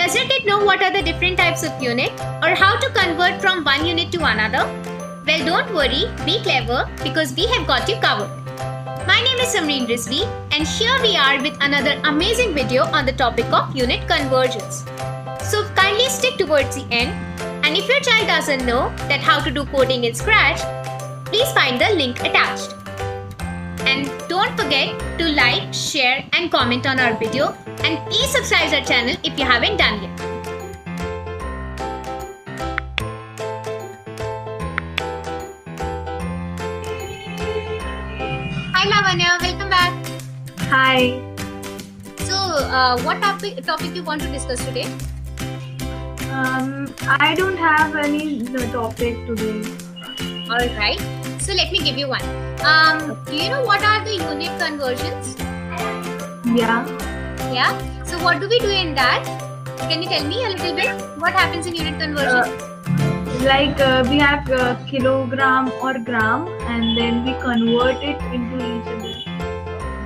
Doesn't it know what are the different types of unit or how to convert from one unit to another? Well, don't worry, be clever because we have got you covered. My name is Samreen Rizvi and here we are with another amazing video on the topic of unit conversions. So kindly stick towards the end, and if your child doesn't know that how to do coding in Scratch, please find the link attached. And don't forget to like, share and comment on our video, and please subscribe our channel if you haven't done yet. Hi Lavanya, welcome back. Hi. So what topic you want to discuss today? I don't have any topic today. Alright, so let me give you one. Do you know what are the unit conversions? Yeah. Yeah. So what do we do in that? Can you tell me a little bit? What happens in unit conversion? We have kilogram or gram, and then we convert it into each other.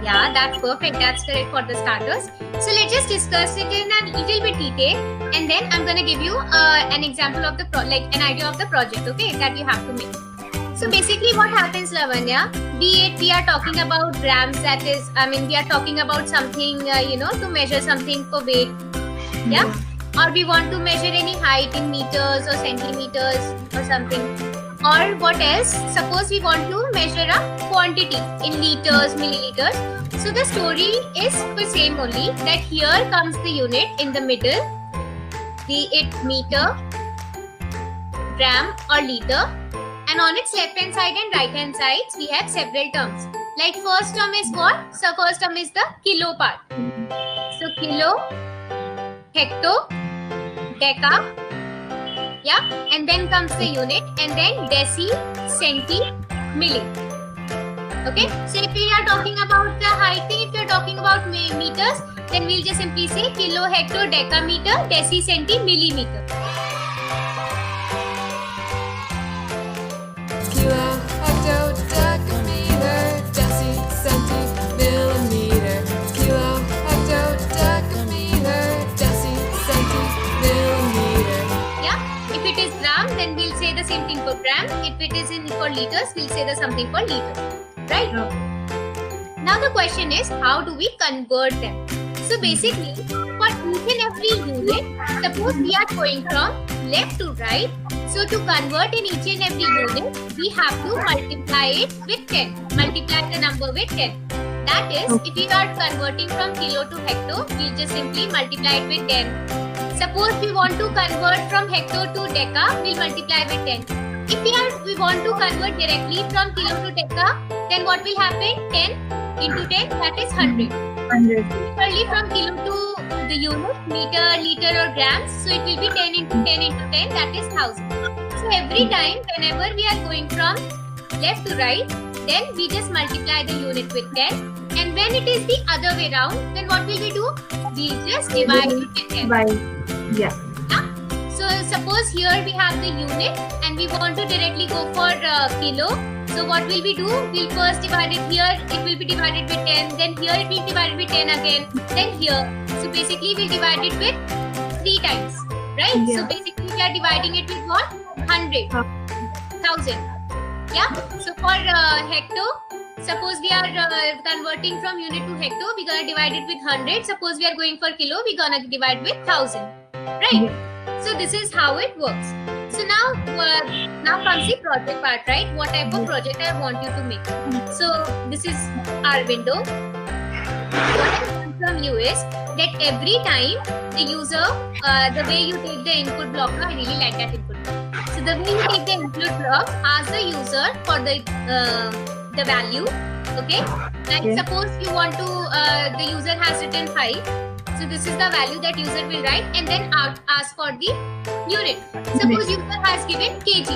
Yeah, that's perfect. That's correct for the starters. So let's just discuss it in a little bit detail, and then I'm gonna give you an example of the an idea of the project, okay, that you have to make. So basically, what happens, Lavanya? Be it we are talking about grams, that is, we are talking about something, to measure something for weight, yeah. Or we want to measure any height in meters or centimeters or something. Or what else? Suppose we want to measure a quantity in liters, milliliters. So the story is the same only, that here comes the unit in the middle, be it meter, gram or liter. And on its left hand side and right hand sides, we have several terms. Like first term is what? So first term is the kilo part. So kilo, hecto, deca, yeah, and then comes the unit, and then deci, centi, milli. Okay, so if we are talking about the height thing, if you are talking about meters, then we'll just simply say kilo, hecto, decameter, deci, centi, millimeter. Kilo, hecto, decameter, deci, centi, millimeter. Kilo, hecto, decameter, deci, centi, millimeter. Yeah, if it is gram, then we'll say the same thing for gram. If it is in for liters, we'll say the something for liter. Right? Now the question is, how do we convert them? So basically, for each and every unit, suppose we are going from left to right. So to convert in each and every unit, we have to multiply it with 10. Multiply the number with 10. That is, if we are converting from kilo to hecto, we just simply multiply it with 10. Suppose we want to convert from hecto to deca, we'll multiply with 10. If we want to convert directly from kilo to deca, then what will happen? 10 into 10, that is 100. 100. Similarly, from kilo to the unit, meter, liter or grams, so it will be 10 into 10 into 10, that is 1000. So every time, whenever we are going from left to right, then we just multiply the unit with 10. And when it is the other way round, then what will we do? We just divide it with 10. Yeah. So suppose here we have the unit and we want to directly go for kilo. So what will we do? We'll first divide it here, it will be divided with 10. Then here it will be divided with 10 again. Then here. So basically we'll divide it with 3 times. Right? Yeah. So basically we are dividing it with what? 100. 1000. Yeah? So for hecto, suppose we are converting from unit to hecto, we're gonna divide it with 100. Suppose we are going for kilo, we're gonna divide with 1000. Right? Yeah. So this is how it works. So now comes the project part, right? What type of project I want you to make. So this is our window. What I want from you is that every time the user, the way you take the input block, I really like that input block. So the way you take the input block, ask the user for the value, okay? Like suppose you want to, the user has written 5. So this is the value that user will write, and then ask for the unit. Suppose user has given kg.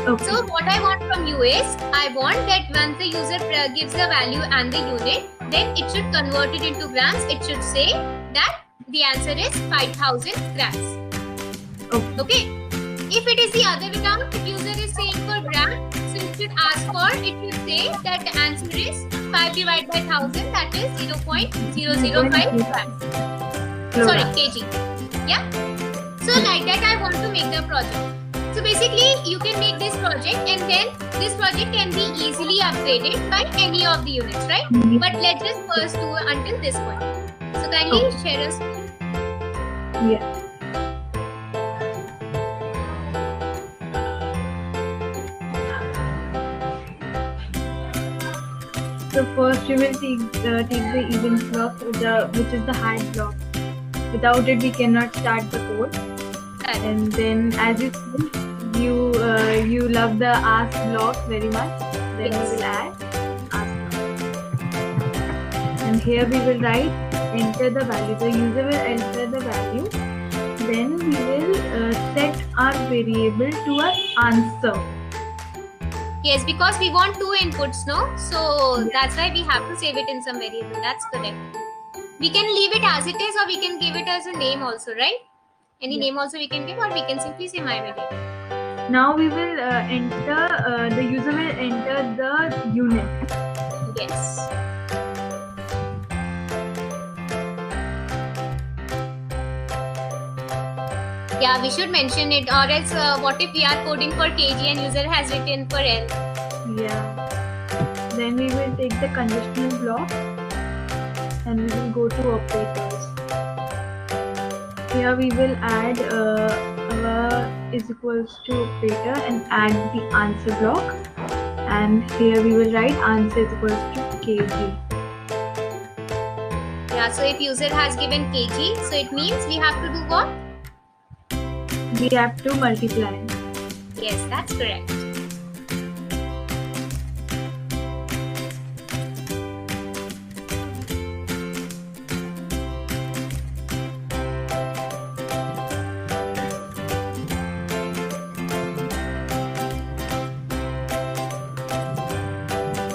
Okay. So what I want from you is, I want that once the user gives the value and the unit, then it should convert it into grams. It should say that the answer is 5000 grams. Okay. If it is the other way around, if user is saying for gram, so you should ask for, it should say that the answer is 5 divided by 1000, that is 0.005 grams. Sorry, kg. Yeah. So like that I want to make the project. So basically you can make this project and then this project can be easily upgraded by any of the units, right? But let's just first do until this point. So kindly share us. Yeah. So first we will take the event block, which is the hide block. Without it, we cannot start the code. And then, as you see, you love the ask block very much. Then we will add ask block. And here we will write enter the value. The user will enter the value. Then we will set our variable to an answer. Yes, because we want 2 inputs, no? So that's why we have to save it in some variable. That's correct. We can leave it as it is, or we can give it as a name also, right? Any name also we can give, or we can simply say my variable. Now we will enter, the user will enter the unit. Yes. Yeah, we should mention it, or else what if we are coding for kg and user has written for L? Yeah. Then we will take the conditional block and we will go to operators. Here we will add is equals to operator and add the answer block. And here we will write answer is equals to kg. Yeah, so if user has given kg, so it means we have to do what? We have to multiply. Yes, that's correct.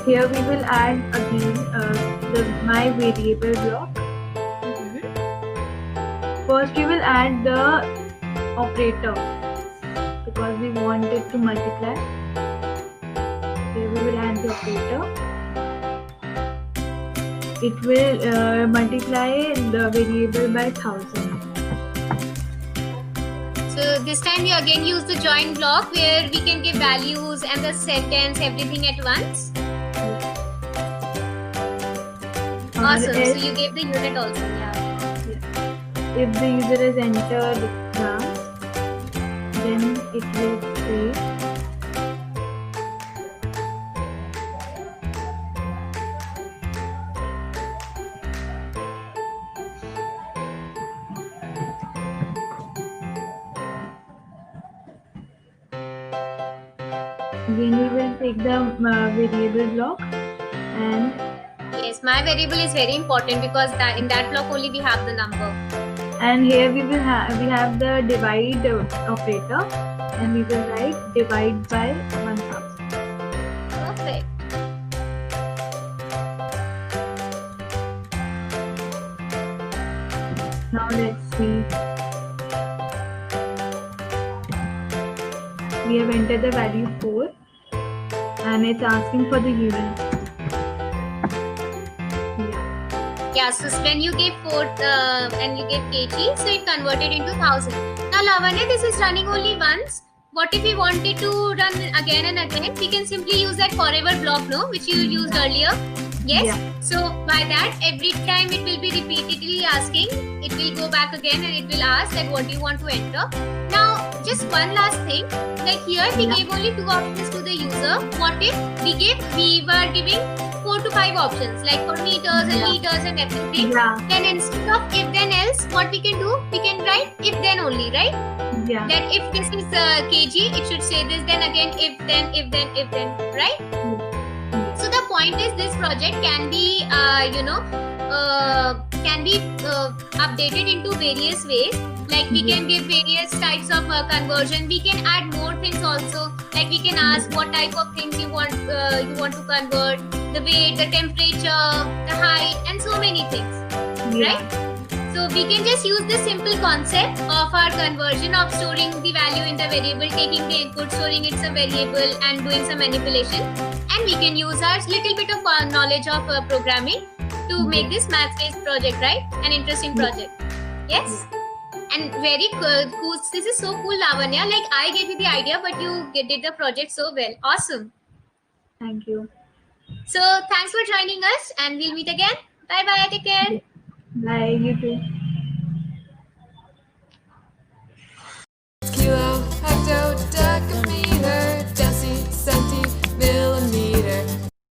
Here we will add again the my variable block. First we will add the operator because we want it to multiply. Here we will add the operator. It will multiply the variable by 1000. So this time we again use the join block where we can give values and the sentence, everything at once. Awesome. So you gave the unit also. Yeah. If the user has entered class, then it will say again we will take the variable block and yes, my variable is very important because in that block only we have the number. And here we have the divide operator and we will write divide by 1000. Perfect. Now let's see. We have entered the value 4 and it's asking for the unit. Yeah, so when you give 4 and you give kg, so it converted into 1000. Now Lavanya, this is running only once. What if we wanted to run again and again? We can simply use that forever block, no, which you used earlier. Yes. Yeah. So by that, every time it will be repeatedly asking. It will go back again and it will ask that what do you want to enter. Now, just one last thing. Like here, we gave only 2 options to the user. What if we were giving 4 to 5 options, like for meters and liters and everything. Yeah. Then instead of if then else, what we can do? We can write if then only, right? Yeah. That if this is kg, it should say this. Then again, if then, right? So the point is, this project can be, updated into various ways. Like we can give various types of conversion. We can add more things also. Like we can ask what type of things you want to convert, the weight, the temperature, the height, and so many things, right? So we can just use this simple concept of our conversion of storing the value in the variable, taking the input, storing it some variable, and doing some manipulation. And we can use our little bit of knowledge of programming to make this maths-based project, right? An interesting project. Yes? And very cool. This is so cool, Lavanya. Like I gave you the idea, but you did the project so well. Awesome. Thank you. So thanks for joining us, and we'll meet again. Bye bye. Take care. Bye. You too.